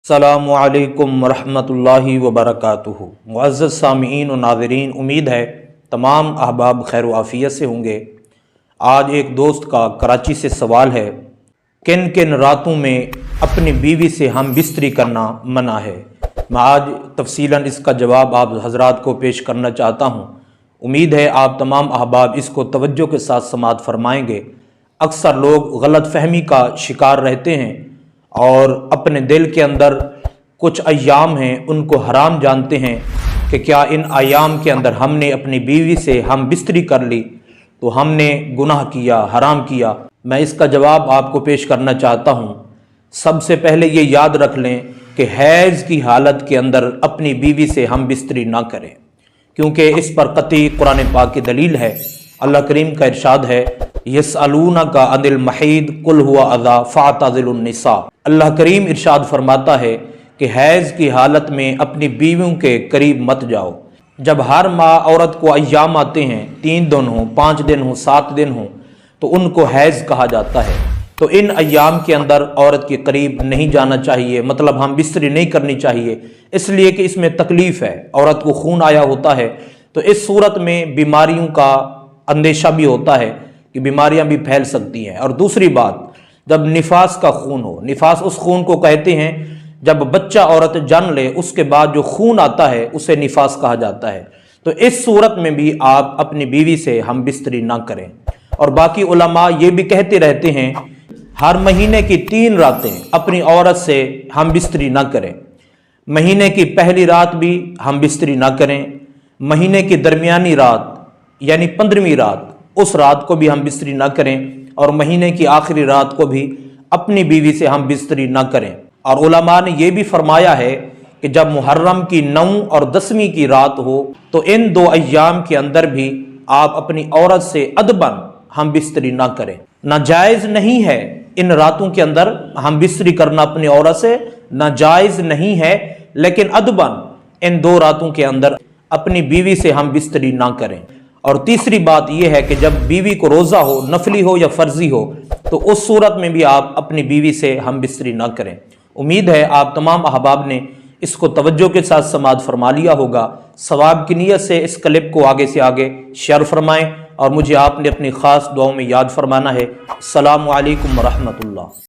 السلام علیکم ورحمۃ اللہ وبرکاتہ۔ معزز سامعین و ناظرین، امید ہے تمام احباب خیر و عافیت سے ہوں گے۔ آج ایک دوست کا کراچی سے سوال ہے، کن کن راتوں میں اپنی بیوی سے ہم بستری کرنا منع ہے؟ میں آج تفصیلاً اس کا جواب آپ حضرات کو پیش کرنا چاہتا ہوں۔ امید ہے آپ تمام احباب اس کو توجہ کے ساتھ سماعت فرمائیں گے۔ اکثر لوگ غلط فہمی کا شکار رہتے ہیں اور اپنے دل کے اندر کچھ ایام ہیں ان کو حرام جانتے ہیں کہ کیا ان ایام کے اندر ہم نے اپنی بیوی سے ہم بستری کر لی تو ہم نے گناہ کیا، حرام کیا۔ میں اس کا جواب آپ کو پیش کرنا چاہتا ہوں۔ سب سے پہلے یہ یاد رکھ لیں کہ حیض کی حالت کے اندر اپنی بیوی سے ہم بستری نہ کریں، کیونکہ اس پر قطعی قرآن پاک کی دلیل ہے۔ اللہ کریم کا ارشاد ہے، یسألونک عن المحیض قل هو اذی فاعتزلوا النساء۔ اللہ کریم ارشاد فرماتا ہے کہ حیض کی حالت میں اپنی بیویوں کے قریب مت جاؤ۔ جب ہر ماہ عورت کو ایام آتے ہیں، 3 دن ہوں، 5 دن ہوں، 7 دن ہوں، تو ان کو حیض کہا جاتا ہے۔ تو ان ایام کے اندر عورت کے قریب نہیں جانا چاہیے، مطلب ہم بستری نہیں کرنی چاہیے، اس لیے کہ اس میں تکلیف ہے، عورت کو خون آیا ہوتا ہے، تو اس صورت میں بیماریوں کا اندیشہ بھی ہوتا ہے کہ بیماریاں بھی پھیل سکتی ہیں۔ اور دوسری بات، جب نفاس کا خون ہو، نفاس اس خون کو کہتے ہیں جب بچہ عورت جن لے اس کے بعد جو خون آتا ہے اسے نفاس کہا جاتا ہے، تو اس صورت میں بھی آپ اپنی بیوی سے ہم بستری نہ کریں۔ اور باقی علماء یہ بھی کہتے رہتے ہیں ہر مہینے کی 3 راتیں اپنی عورت سے ہم بستری نہ کریں۔ مہینے کی پہلی رات بھی ہم بستری نہ کریں، مہینے کی درمیانی رات یعنی 15ویں رات، اس رات کو بھی ہم بستری نہ کریں، اور مہینے کی آخری رات کو بھی اپنی بیوی سے ہم بستری نہ کریں۔ اور علماء نے یہ بھی فرمایا ہے کہ جب محرم کی 9 اور 10ویں کی رات ہو تو ان 2 ایام کے اندر بھی آپ اپنی عورت سے ادباً ہم بستری نہ کریں۔ ناجائز نہیں ہے ان راتوں کے اندر ہم بستری کرنا اپنی عورت سے، ناجائز نہیں ہے، لیکن ادباً ان 2 راتوں کے اندر اپنی بیوی سے ہم بستری نہ کریں۔ اور تیسری بات یہ ہے کہ جب بیوی کو روزہ ہو، نفلی ہو یا فرضی ہو، تو اس صورت میں بھی آپ اپنی بیوی سے ہم بستری نہ کریں۔ امید ہے آپ تمام احباب نے اس کو توجہ کے ساتھ سماعت فرما لیا ہوگا۔ ثواب کی نیت سے اس کلپ کو آگے سے آگے شیئر فرمائیں، اور مجھے آپ نے اپنی خاص دعاؤں میں یاد فرمانا ہے۔ السلام علیکم ورحمۃ اللہ۔